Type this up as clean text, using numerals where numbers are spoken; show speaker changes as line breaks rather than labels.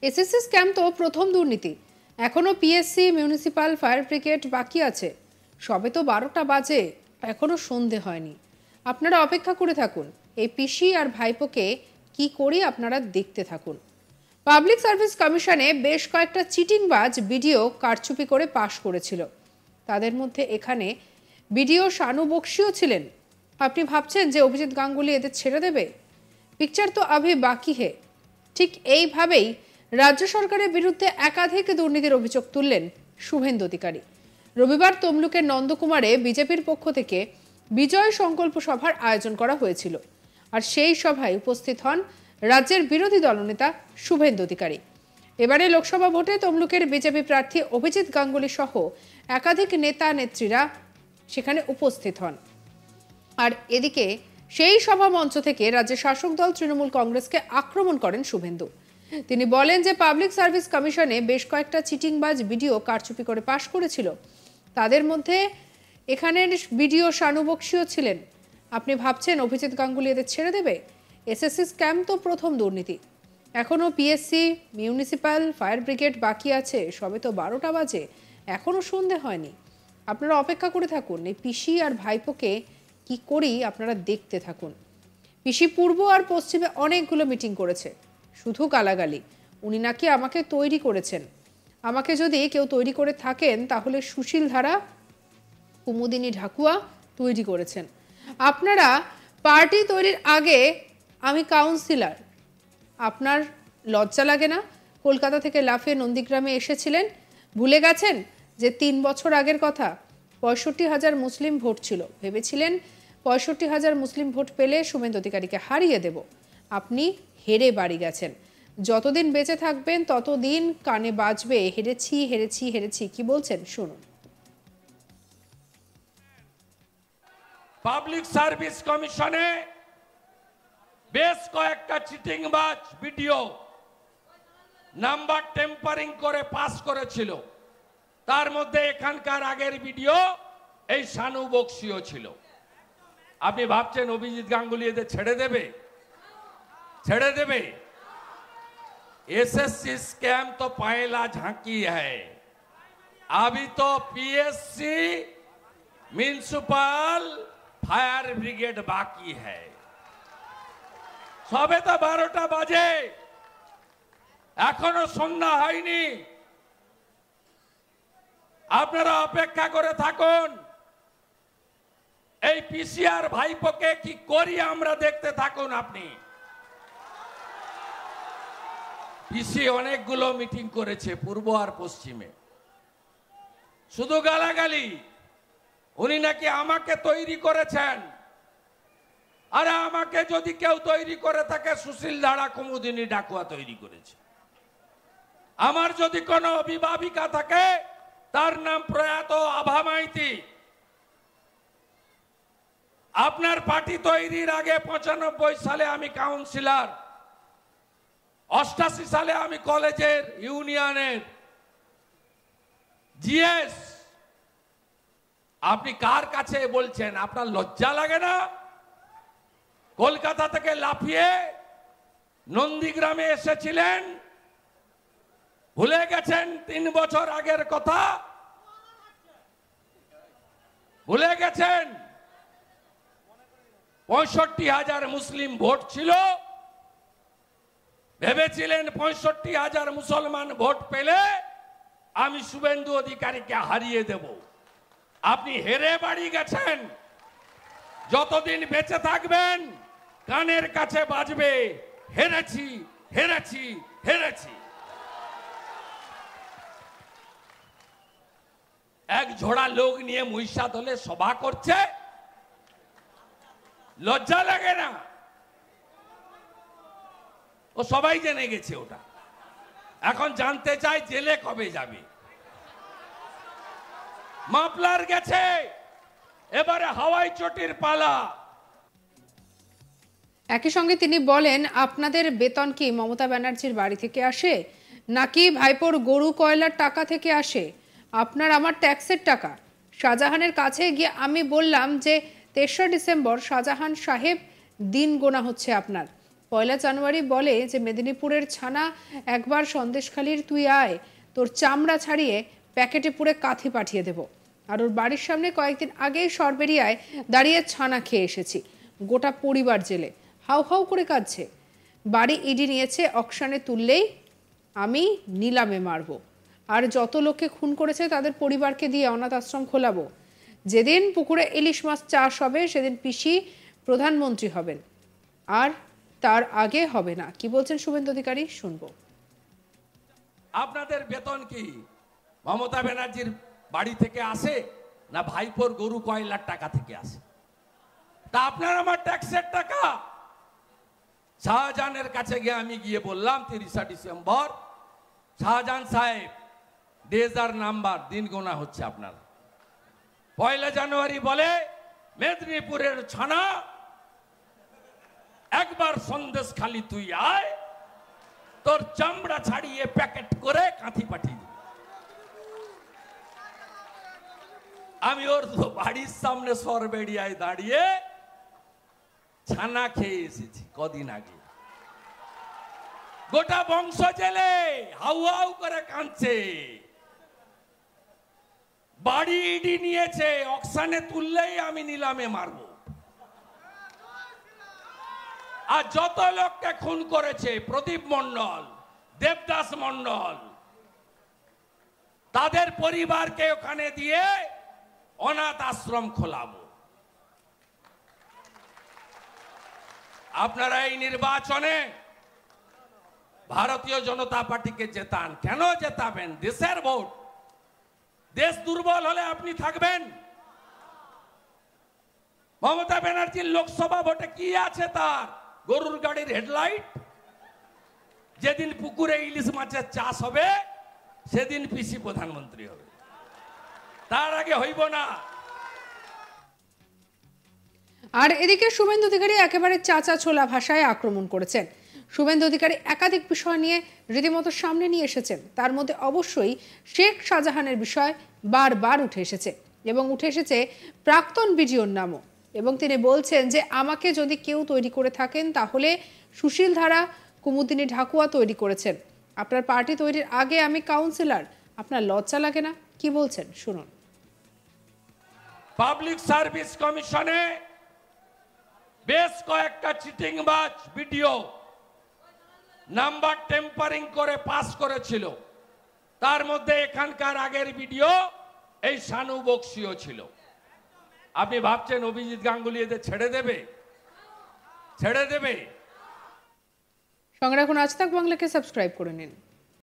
SSC scam তো প্রথম দুর্নীতি। এখনো পিএসসি, মিউনিসিপাল, ফায়ার ব্রিগেড বাকি আছে। সবে তো 12টা বাজে, এখনো সন্ধে হয়নি। আপনারা অপেক্ষা করে থাকুন। এই পিসি আর ভাইপোকে কি করি আপনারা দেখতে থাকুন। পাবলিক সার্ভিস কমিশনে বেশ কয়েকটা চিটিংবাজ বিডিও কারচুপি করে পাশ করেছিল। তাদের মধ্যে এখানে বিডিও শানু বক্সিও ছিলেন। আপনি ভাবছেন যে অভিজিৎ গাঙ্গুলি এদের ছেড়ে দেবে? পিকচার তো আভি বাকি হে। ঠিক এইভাবেই রাজ্য সরকারের বিরুদ্ধে একাধিক দুর্নীতির অভিযোগ তুললেন শুভেন্দু অধিকারী। রবিবার তমলুকের নন্দকুমারে বিজেপির পক্ষ থেকে বিজয় সংকল্প সভার আয়োজন করা হয়েছিল। আর সেই সভায় উপস্থিত হন রাজ্যের বিরোধী দলনেতা শুভেন্দু অধিকারী। এবারে লোকসভা ভোটে তমলুকের বিজেপি প্রার্থী অভিজিৎ গাঙ্গুলি সহ একাধিক নেতা নেত্রীরা সেখানে উপস্থিত হন। আর এদিকে সেই সভা মঞ্চ থেকে রাজ্যের শাসক দল তৃণমূল কংগ্রেসকে আক্রমণ করেন শুভেন্দু। তিনি বলেন যে পাবলিক সার্ভিস কমিশনে বেশ কয়েকটা চিটিংবাজ বিডিও কারচুপি করে পাশ করেছিল। তাদের মধ্যে এখানের বিডিও শানু বক্সিও ছিলেন। আপনি ভাবছেন অভিজিৎ গাঙ্গুলি এদের ছেড়ে দেবে? এসএসসি স্ক্যাম তো প্রথম দুর্নীতি। এখনো পিএসসি, মিউনিসিপাল, ফায়ার ব্রিগেড বাকি আছে। সবে তো 12টা বাজে, এখনো সন্ধে হয়নি। আপনারা অপেক্ষা করে থাকুন। এই পিসি আর ভাইপোকে কি করি আপনারা দেখতে থাকুন। পিসি পূর্ব আর পশ্চিমে অনেকগুলো মিটিং করেছে, শুধু গালাগালি। উনি নাকি আমাকে তৈরি করেছেন। আমাকে যদি কেউ তৈরি করে থাকেন তাহলে সুশীল ধারা, কুমুদিনী ঢাকুয়া তৈরি করেছেন। আপনারা পার্টি তৈরির আগে আমি কাউন্সিলর। আপনার লজ্জা লাগে না? কলকাতা থেকে লাফিয়ে নন্দীগ্রামে এসেছিলেন। ভুলে গেছেন যে 3 বছর আগের কথা? 65,000 মুসলিম ভোট ছিল। ভেবেছিলেন 65,000 মুসলিম ভোট পেলে শুভেন্দু অধিকারীকে হারিয়ে দেব। আপনি হেরে বাড়ি গেছেন। যতদিন বেঁচে থাকবেন ততদিন কানে বাজবে হেরেছি হেরেছি হেরেছি। কি বলছেন শুনুন।
পাবলিক সার্ভিস কমিশনে বেশ কয়েকটা চিটিংবাজ ভিডিও নাম্বার টেম্পারিং করে পাস করেছিল। তার মধ্যে এখানকার আগের ভিডিও এই শানু বক্সিও ছিল। আপনি ভাবছেন অভিজিৎ গাঙ্গুলি এদের ছেড়ে দেবে? ছেড়ে দেবে? एसएससी स्कैम तो पहला झांकी है, अभी तो पीएससी, म्यूनिसिपल, फायर ब्रिगेड बाकी है। सबे तो 12टा बाजे, एखोनो सन्ধ্যা হয়নি। আপনারা অপেক্ষা করে থাকুন। এই পিসিআর ভাইপোকে কি করি আমরা দেখতে থাকুন। আপনি পিসি অনেকগুলো মিটিং করেছে পূর্ব আর পশ্চিমে, শুধু গালাগালি। উনি নাকি আমাকে তৈরি করেছেন। আরে আমাকে যদি কেউ তৈরি করে থাকে সুশীল ধারা, কুমুদিনী ঢাকুয়া তৈরি করেছে। আমার যদি কোনো অভিভাবিকা থাকে তার নাম প্রয়াত আভা মাইতি। আপনার পার্টি তৈরির আগে 95 সালে আমি কাউন্সিলর, 88 সালে আমি কলেজের ইউনিয়নের জিএস। আপনি কার কাছে বলছেন? আপনার লজ্জা লাগে না? কলকাতা থেকে লাফিয়ে নন্দীগ্রামে এসেছিলেন, ভুলে গেছেন 3 বছর আগের কথা? ভুলে গেছেন 65,000 মুসলিম ভোট ছিল। ভেবেছিলেন 65,000 মুসলমান ভোট পেলে আমি শুভেন্দু অধিকারীকে হারিয়ে দেব। আপনি হেরে বাড়ি গেছেন। যতদিন বেঁচে থাকবেন কানের কাছে বাজবে হেরেছি হেরেছি হেরেছি। এক ঝোড়া লোক নিয়ে মহিষাদলে সভা করছে, লজ্জা লাগে না? ও সবাই জেনে গেছে ওটা। এখন জানতে চাই জেলে কবে যাবে। মাফলার গেছে, এবারে হাওয়াই চটির পালা।
একই সঙ্গে তিনি বলেন, আপনাদের বেতন কি মমতা ব্যানার্জির বাড়ি থেকে আসে নাকি ভাইপোর গরু কয়লার টাকা থেকে আসে? আপনার আমার ট্যাক্সের টাকা। শাহজাহানের কাছে গিয়ে আমি বললাম যে 3রা ডিসেম্বর শাহজাহান সাহেব দিন গোনা হচ্ছে আপনার। পয়লা জানুয়ারি বলে যে মেদিনীপুরের ছানা একবার সন্দেশখালির তুই আয়, তোর চামড়া ছাড়িয়ে প্যাকেটে পুরে কাঁথি পাঠিয়ে দেব। আর ওর বাড়ির সামনে কয়েকদিন আগেই সরবেরিয়ায় দাঁড়িয়ে ছানা খেয়ে এসেছি। গোটা পরিবার জেলে হাউ হাউ করে কাঁদছে। বাড়ি ইডি নিয়েছে, অকশানে তুললেই আমি নিলামে মারব। আর যত লোককে খুন করেছে তাদের পরিবারকে দিয়ে অনাথ আশ্রম খোলাবো। যেদিন পুকুরে ইলিশ মাছ চাষ হবে সেদিন পিসি প্রধানমন্ত্রী হবেন, আর তার আগে হবে না। কি বলছেন শুভেন্দু অধিকারী, শুনবো।
আপনাদের বেতন কি মমতা ব্যানার্জির বাড়ি থেকে আসে না ভাইপোর গরু কয়লার টাকা থেকে আসে? তা আপনার আমার ট্যাক্সের টাকা। শাহজাহানের কাছে গিয়ে আমি গিয়ে বললাম 30 ডিসেম্বর, শাহজাহান সাহেব ডেজ আর নাম্বার, দিন গোনা হচ্ছে আপনার। পয়লা জানুয়ারি বলে মেদিনীপুরের ছানা একবার সন্দেশখালি তুই আয়, তোর চামড়া ছাড়িয়ে প্যাকেট করে কাঁথি পাঠিয়ে দিবি। আমি ওর বাড়ির সামনে সরবেড়িয়ায় দাঁড়িয়ে ছানা খেয়ে এসেছি কদিন আগে। গোটা বংশ জেলে হাউ হাউ করে কাঁদছে। বাড়ি ইডি নিয়েছে, অকশানে তুললেই আমি নিলামে মারব। আর যত লোককে খুন করেছে, প্রদীপ মণ্ডল, দেবদাস মণ্ডল, তাদের পরিবারকে ওখানে দিয়ে অনাথ আশ্রম খোলাবো। আপনারা এই নির্বাচনে ভারতীয় জনতা পার্টিকে জেতান। কেন জেতাবেন? দেশের ভোট। দেশ দুর্বল হলে আপনি থাকবেন? মমতা ব্যানার্জির লোকসভা ভোটে কি আছে তার? গরুর গাড়ির হেডলাইট। যেদিন পুকুরে ইলিশ মাছের চাষ হবে সেদিন পিসি প্রধানমন্ত্রী হবে, তার আগে হইব না।
আর এদিকে শুভেন্দু অধিকারী একেবারে চাচা ছোলা ভাষায় আক্রমণ করেছেন। শুভেন্দু অধিকারী একাধিক বিষয় নিয়ে রীতিমতো সামনে নিয়ে এসেছেন। তার মধ্যে অবশ্যই শেখ শাহজাহানের বিষয় বারবার উঠে এসেছে, এবং উঠে এসেছে প্রাক্তন বিডিওর নামও। এবং তিনি বলছেন যে আমাকে যদি কেউ তৈরি করে থাকেন তাহলে সুশীল ধারা, কুমুদিনী ঢাকুয়া তৈরি করেছেন। আপনার পার্টি তৈরির আগে আমি কাউন্সিলর, আপনার লজ্জা লাগে না? কি বলছেন শুনুন।
পাবলিক সার্ভিস কমিশনে বেশ কয়েকটা চিটিংবাজ ভিডিও নাম্বার টেম্পারিং করে পাস করেছিল। তার মধ্যে এখানকার আগের ভিডিও এই শানু বক্সিও ছিল। আপনি ভাবছেন অভিজিৎ গাঙ্গুলি এদের ছেড়ে দেবে? ছেড়ে দেবে?
সঙ্গে রাখুন আজ তাক বাংলাকে, সাবস্ক্রাইব করে নিন।